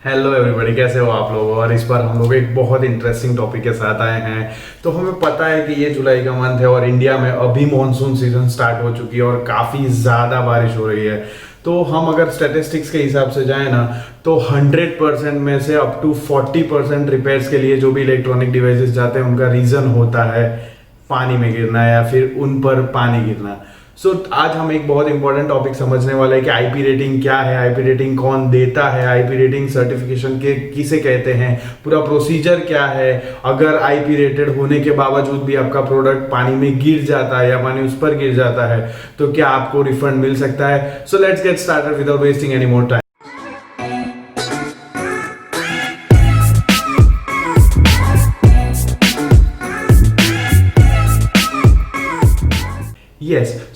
Hello everybody, कैसे हो आप लोग। और इस बार हम लोग एक बहुत इंटरेस्टिंग टॉपिक के साथ आए हैं। तो हमें पता है कि ये जुलाई का मंथ है और इंडिया में अभी मॉनसून सीजन स्टार्ट हो चुकी है और काफ़ी ज़्यादा बारिश हो रही है। तो हम अगर स्टैटिस्टिक्स के हिसाब से जाएं ना, तो 100% में से अप टू 40% रिपेयर्स के लिए जो भी इलेक्ट्रॉनिक डिवाइसेस जाते हैं उनका रीज़न होता है पानी में गिरना या फिर उन पर पानी गिरना। आज हम एक बहुत इंपॉर्टेंट टॉपिक समझने वाले हैं कि आईपी रेटिंग क्या है, आईपी रेटिंग कौन देता है, आईपी रेटिंग सर्टिफिकेशन के किसे कहते हैं, पूरा प्रोसीजर क्या है। अगर आईपी रेटेड होने के बावजूद भी आपका प्रोडक्ट पानी में गिर जाता है या पानी उस पर गिर जाता है तो क्या आपको रिफंड मिल सकता है। So let's get started without wasting any more time.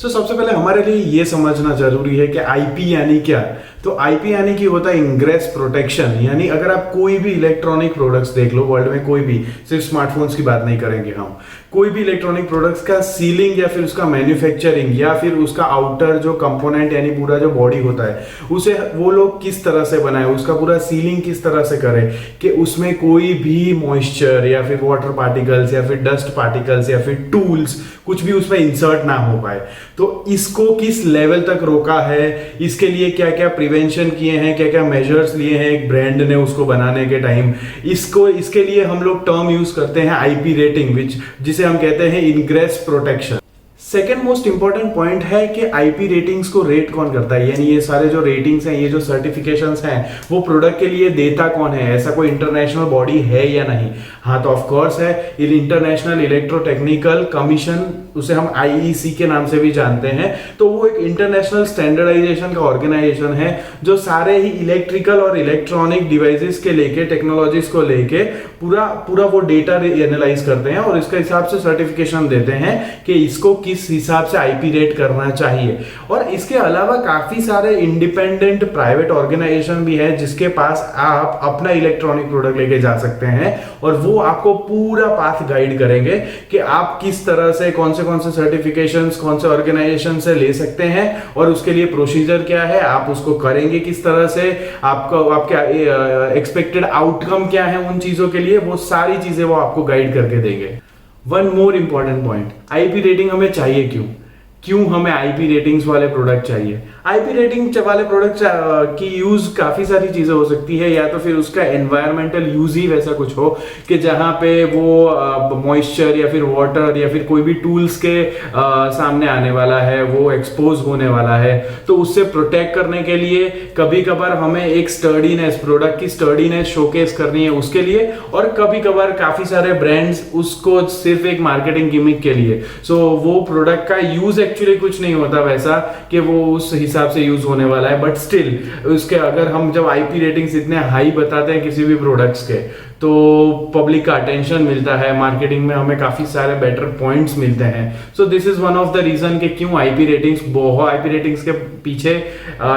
सबसे पहले हमारे लिए ये समझना जरूरी है कि आईपी यानी क्या। तो आईपी यानी कि होता है इंग्रेस प्रोटेक्शन। यानी अगर आप कोई भी इलेक्ट्रॉनिक प्रोडक्ट्स देख लो वर्ल्ड में, कोई भी, सिर्फ स्मार्टफोन्स की बात नहीं करेंगे हम, कोई भी इलेक्ट्रॉनिक प्रोडक्ट्स का सीलिंग या फिर उसका मैन्युफैक्चरिंग या फिर उसका आउटर जो कंपोनेंट यानी पूरा जो बॉडी होता है उसे वो लोग किस तरह से बनाए, उसका पूरा सीलिंग किस तरह से करें कि उसमें कोई भी मॉइस्चर या फिर वाटर पार्टिकल्स या फिर डस्ट पार्टिकल्स या फिर टूल्स कुछ भी उसमें इंसर्ट ना हो पाए। तो इसको किस लेवल तक रोका है, इसके लिए क्या क्या प्रिवेंशन किए हैं, क्या क्या मेजर्स लिए हैं एक ब्रांड ने उसको बनाने के टाइम, इसके लिए हम लोग टर्म यूज करते हैं आईपी रेटिंग, जिसे हम कहते हैं ingress protection. Second most important point है कि आईपी रेटिंग्स को रेट कौन करता है। यानी ये सारे जो रेटिंग्स हैं, ये जो सर्टिफिकेशंस हैं, वो प्रोडक्ट के लिए देता कौन है, ऐसा कोई इंटरनेशनल बॉडी है या नहीं। हाँ, तो ऑफ कोर्स है इंटरनेशनल इलेक्ट्रोटेक्निकल कमीशन, उसे हम आईईसी के नाम से भी जानते हैं। तो वो एक इंटरनेशनल स्टैंडर्डाइजेशन का ऑर्गेनाइजेशन है जो सारे ही इलेक्ट्रिकल और इलेक्ट्रॉनिक डिवाइसेस के लेके, टेक्नोलॉजीज को लेके पूरा वो डेटा एनालाइज करते हैं और इसके हिसाब से सर्टिफिकेशन देते हैं कि इसको किस हिसाब से आईपी रेट करना चाहिए। और इसके अलावा काफी सारे इंडिपेंडेंट प्राइवेट ऑर्गेनाइजेशन भी है जिसके पास आप अपना इलेक्ट्रॉनिक प्रोडक्ट लेके जा सकते हैं और वो आपको पूरा पाथ गाइड करेंगे कि आप किस तरह से कौन से सर्टिफिकेशंस कौन से ऑर्गेनाइजेशन से ले सकते हैं और उसके लिए प्रोसीजर क्या है, आप उसको करेंगे किस तरह से, आपका एक्सपेक्टेड आउटकम क्या है उन चीजों के लिए, वो सारी चीजें वो आपको गाइड करके देंगे। One more important point, IP rating हमें चाहिए क्यों हमें आईपी रेटिंग्स वाले प्रोडक्ट चाहिए। आईपी रेटिंग वाले प्रोडक्ट की यूज काफी सारी चीजें हो सकती है, या तो फिर उसका एनवायरमेंटल यूज ही वैसा कुछ हो कि जहां पे वो मॉइस्चर या फिर वाटर या फिर कोई भी टूल्स के सामने आने वाला है, वो एक्सपोज होने वाला है, तो उससे प्रोटेक्ट करने के लिए कभी कभार हमें एक स्टर्डीनेस, प्रोडक्ट की स्टर्डीनेस शोकेस करनी है उसके लिए, और कभी कभार काफी सारे ब्रांड्स उसको सिर्फ एक मार्केटिंग गिमिक के लिए। सो वो प्रोडक्ट का यूज एक्चुअली कुछ नहीं होता वैसा कि वो उस हिसाब से यूज होने वाला है, बट स्टिल उसके अगर हम जब आईपी रेटिंग्स इतने हाई बताते हैं किसी भी प्रोडक्ट्स के, तो पब्लिक का अटेंशन मिलता है, मार्केटिंग में हमें काफी सारे बेटर पॉइंट्स मिलते हैं। So this is one of the reason कि क्यों आईपी रेटिंग्स के पीछे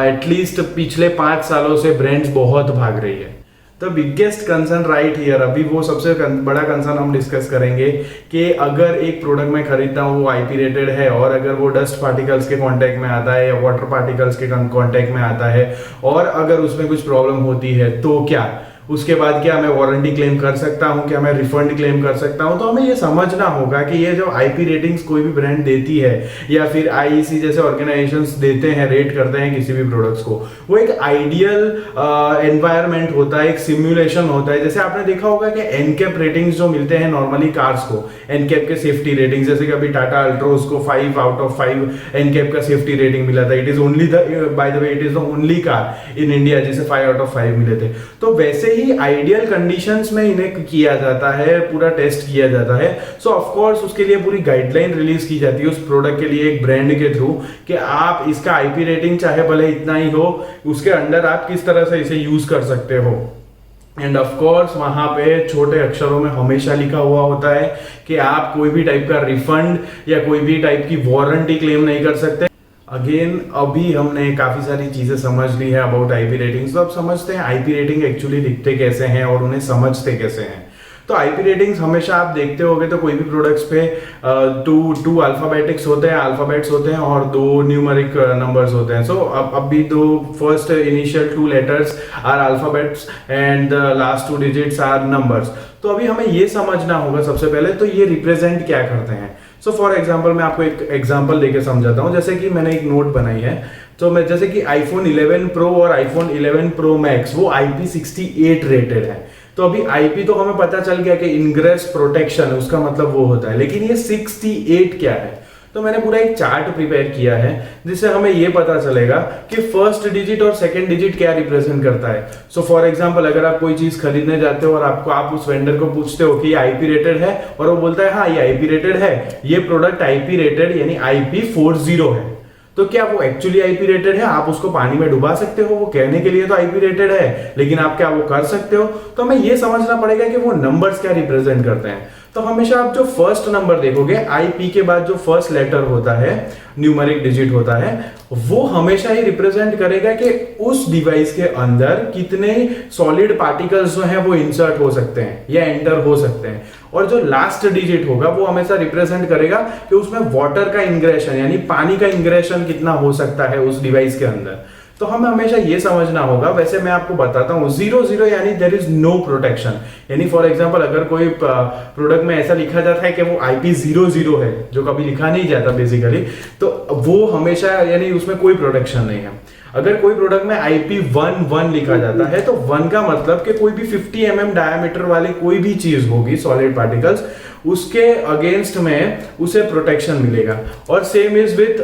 एटलीस्ट पिछले 5 सालों से ब्रांड्स बहुत भाग रही है। The biggest concern right here, अभी वो सबसे बड़ा कंसर्न हम डिस्कस करेंगे कि अगर एक प्रोडक्ट मैं खरीदता हूँ वो आईपी रेटेड है और अगर वो डस्ट पार्टिकल्स के कांटेक्ट में आता है या वाटर पार्टिकल्स के कांटेक्ट में आता है और अगर उसमें कुछ प्रॉब्लम होती है तो क्या उसके बाद क्या मैं वारंटी क्लेम कर सकता हूं, क्या मैं रिफंड क्लेम कर सकता हूं। तो हमें ये समझना होगा कि ये जो आईपी रेटिंग्स कोई भी ब्रांड देती है या फिर आईईसी जैसे ऑर्गेनाइजेशंस देते हैं, रेट करते हैं किसी भी प्रोडक्ट्स को, वो एक आइडियल एनवायरनमेंट होता है, एक सिमुलेशन होता है। जैसे आपने देखा होगा कि एनकैप रेटिंग्स जो मिलते हैं नॉर्मली कार्स को, एनकैप के सेफ्टी रेटिंग्स, जैसे कि अभी टाटा अल्ट्रोज को 5 आउट ऑफ 5 एनकैप का सेफ्टी रेटिंग मिला था। It is only by the way it is the only car in India जिसे 5 आउट ऑफ 5 मिले थे। तो वैसे ही आइडियल कंडीशंस में इन्हें किया जाता है, पूरा टेस्ट किया जाता है। सो ऑफ कोर्स उसके लिए पूरी गाइडलाइन रिलीज की जाती है उस प्रोडक्ट के लिए एक ब्रांड के थ्रू कि आप इसका आईपी रेटिंग चाहे भले इतना ही हो, उसके अंडर आप किस तरह से इसे यूज कर सकते हो। एंड ऑफ कोर्स वहां पे छोटे अक्षरों में हमेशा लिखा हुआ होता है कि आप कोई भी टाइप का रिफंड या कोई भी टाइप की वारंटी क्लेम नहीं कर सकते। अगेन अभी हमने काफी सारी चीजें समझ ली है अबाउट आईपी रेटिंग्स, तो अब समझते हैं आईपी रेटिंग एक्चुअली दिखते कैसे हैं और उन्हें समझते कैसे हैं। तो आईपी रेटिंग्स हमेशा आप देखते होगे तो कोई भी प्रोडक्ट्स पे टू अल्फाबेटिक्स होते हैं, अल्फाबेट्स होते हैं और 2 न्यूमेरिक नंबर्स होते हैं. सो अब भी दो first initial 2 letters are alphabets and the last 2 digits are numbers. तो अभी हमें ये समझना होगा सबसे पहले तो ये रिप्रेजेंट क्या करते हैं. सो फॉर एग्जाम्पल मैं आपको एक एग्जाम्पल देके समझाता हूँ. जैसे कि मैंने एक नोट बनाई है, तो मैं जैसे कि iPhone 11 Pro और iPhone 11 Pro Max वो IP68 रेटेड है. तो अभी IP तो हमें पता चल गया कि इनग्रेस प्रोटेक्शन, उसका मतलब वो होता है, लेकिन ये 68 क्या है. तो मैंने पूरा एक चार्ट प्रिपेयर किया है जिससे हमें ये पता चलेगा कि फर्स्ट डिजिट और सेकंड डिजिट क्या रिप्रेजेंट करता है. सो फॉर एग्जांपल अगर आप कोई चीज खरीदने जाते हो और आप उस वेंडर को पूछते हो कि ये IP रेटेड है और वो बोलता है हाँ ये IP रेटेड है, ये प्रोडक्ट IP रेटेड यानी IP40 है, तो क्या वो एक्चुअली IP रेटेड है? आप उसको पानी में डुबा सकते हो, वो कहने के लिए तो IP रेटेड है, लेकिन आप क्या वो कर सकते हो? तो हमें ये समझना पड़ेगा कि वो नंबर्स क्या रिप्रेजेंट करते हैं. तो हमेशा आप जो फर्स्ट नंबर देखोगे, IP के बाद जो फर्स्ट लेटर होता है, न्यूमेरिक डिजिट होता है, वो हमेशा ही रिप्रेजेंट करेगा कि उस डिवाइस के अंदर कितने सॉलिड पार्टिकल्स जो हैं वो इंसर्ट हो सकते हैं या एंटर हो सकते हैं. और जो लास्ट डिजिट होगा वो हमेशा रिप्रेजेंट करेगा कि उसमें वाटर का इंग्रेशन यानी पानी का इंग्रेशन कितना हो सकता है उस डिवाइस के अंदर. तो हमें हमेशा ये समझना होगा. वैसे मैं आपको बताता हूँ 00 यानी देयर इज नो प्रोटेक्शन. यानी फॉर एग्जांपल अगर कोई प्रोडक्ट में ऐसा लिखा जाता है कि वो IP00 है, जो कभी लिखा नहीं जाता बेसिकली, तो वो हमेशा यानी उसमें कोई प्रोटेक्शन नहीं है. अगर कोई प्रोडक्ट में IP11 लिखा जाता है तो 1 का मतलब कि कोई भी 50 mm डायमीटर वाली कोई भी चीज होगी, सॉलिड पार्टिकल्स, उसके अगेंस्ट में उसे प्रोटेक्शन मिलेगा. और same is with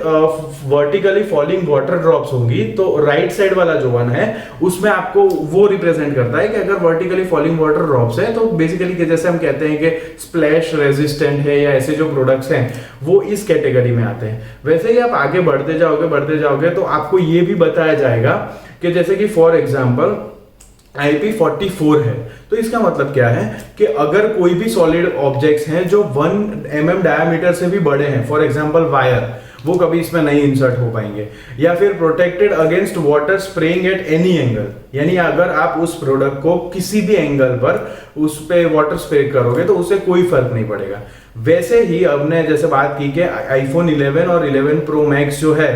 vertically falling water drops होंगी, तो राइट साइड वाला जो वन है उसमें आपको वो रिप्रेजेंट करता है कि अगर वर्टिकली फॉलिंग वाटर ड्रॉप्स है तो बेसिकली जैसे हम कहते हैं कि स्प्लैश रेजिस्टेंट है या ऐसे जो प्रोडक्ट्स हैं वो इस कैटेगरी में आते हैं. वैसे ही आप आगे बढ़ते जाओगे तो आपको ये भी बताया जाएगा कि जैसे कि फॉर एग्जाम्पल IP44 है, तो इसका मतलब क्या है कि अगर कोई भी सॉलिड ऑब्जेक्ट्स हैं जो 1 mm डायमीटर से भी बड़े हैं, फॉर एग्जांपल वायर, वो कभी इसमें नहीं इंसर्ट हो पाएंगे. या फिर protected against water spraying at any angle, यानी अगर आप उस प्रोडक्ट को किसी भी एंगल पर उस पे वाटर स्प्रे करोगे तो उससे कोई फर्क नहीं पड़ेगा. वैसे ही हमने जैसे बात की कि iPhone 11 और 11 Pro Max जो है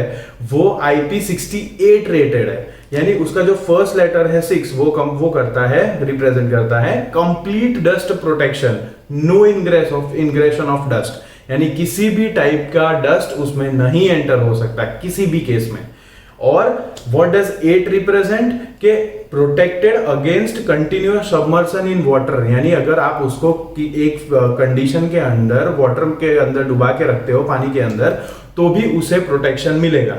वो IP68 रेटेड है, यानी उसका जो फर्स्ट लेटर है 6 वो करता है, रिप्रेजेंट करता है complete dust protection, no ingression of dust, यानी किसी भी टाइप का डस्ट उसमें नहीं एंटर हो सकता किसी भी केस में. और व्हाट डज 8 रिप्रेजेंट के protected against continuous submersion in water, यानी अगर आप उसको एक कंडीशन के अंदर वाटर के अंदर डुबा के रखते हो पानी के अंदर तो भी उसे प्रोटेक्शन मिलेगा.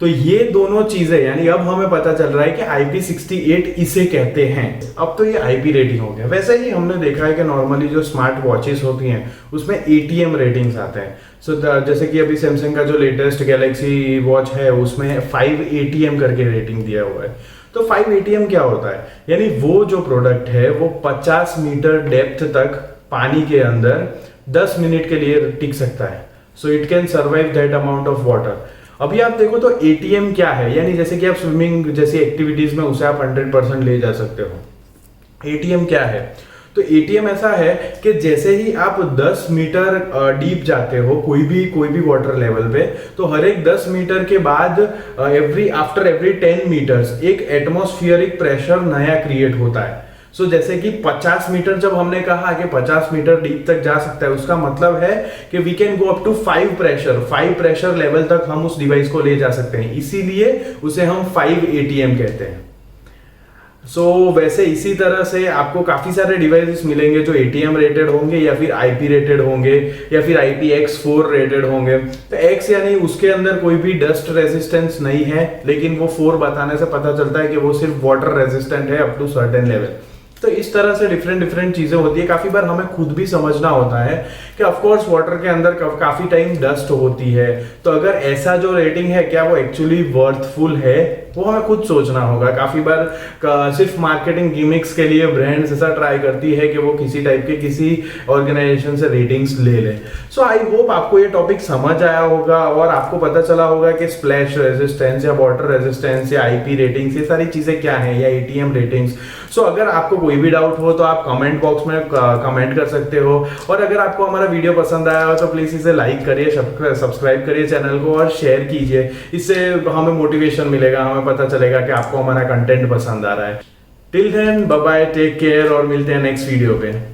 तो ये दोनों चीजें, यानी अब हमें पता चल रहा है कि IP68 इसे कहते हैं. अब तो ये IP रेटिंग हो गया. वैसे ही हमने देखा है कि नॉर्मली जो स्मार्ट वॉचेस होती हैं उसमें ATM रेटिंग्स आते हैं. सो जैसे कि अभी सैमसंग का जो लेटेस्ट गैलेक्सी वॉच है उसमें 5 ATM करके रेटिंग दिया हुआ है. तो 5 ATM क्या होता है? यानी वो जो प्रोडक्ट है वो 50 मीटर डेप्थ तक पानी के अंदर 10 मिनट के लिए टिक सकता है. So it can survive that amount of water. अभी आप देखो तो ATM क्या है, यानी जैसे कि आप स्विमिंग जैसी एक्टिविटीज में उसे आप 100% ले जा सकते हो. ATM क्या है? तो ATM ऐसा है कि जैसे ही आप 10 मीटर डीप जाते हो कोई भी वाटर लेवल पे, तो हर एक 10 मीटर के बाद आफ्टर एवरी 10 मीटर्स एक एटमॉस्फेरिक प्रेशर नया क्रिएट होता है. सो जैसे कि 50 मीटर जब हमने कहा कि 50 मीटर डीप तक जा सकता है, उसका मतलब है कि we can go up to 5 pressure level तक हम उस डिवाइस को ले जा सकते हैं, इसीलिए उसे हम 5 ATM कहते हैं. वैसे इसी तरह से आपको काफी सारे डिवाइसेस मिलेंगे जो ATM रेटेड होंगे या फिर IP रेटेड होंगे या फिर IPX4 रेटेड होंगे. तो X यानी उसके अंदर कोई भी डस्ट रेजिस्टेंस नहीं है, लेकिन वो 4 बताने से पता चलता है कि वो सिर्फ वाटर रेजिस्टेंट है अप टू सर्टेन लेवल. तो इस तरह से डिफरेंट चीजें होती है. काफी बार हमें खुद भी समझना होता है कि ऑफ कोर्स वाटर के अंदर काफी टाइम डस्ट होती है, तो अगर ऐसा जो रेटिंग है क्या वो एक्चुअली वर्थफुल है, वो हमें खुद सोचना होगा. काफी बार सिर्फ मार्केटिंग गिमिक्स के लिए ब्रांड्स ऐसा ट्राई करती है कि वो किसी टाइप के किसी ऑर्गेनाइजेशन से रेटिंग्स ले ले. सो आई होप आपको ये टॉपिक समझ आया होगा और आपको पता चला होगा कि स्प्लैश रेजिस्टेंस या वाटर रेजिस्टेंस या IP रेटिंग्स ये सारी चीजें क्या है, या ATM रेटिंग्स. सो अगर आपको कोई भी डाउट हो तो आप कमेंट बॉक्स में कमेंट कर सकते हो, और अगर आपको हमारा वीडियो पसंद आया हो तो प्लीज इसे लाइक करिए, सब्सक्राइब करिए चैनल को और शेयर कीजिए। इससे हमें मोटिवेशन मिलेगा, हमें पता चलेगा कि आपको हमारा कंटेंट पसंद आ रहा है। Till then bye bye, take care और मिलते हैं नेक्स्ट वीडियो पे।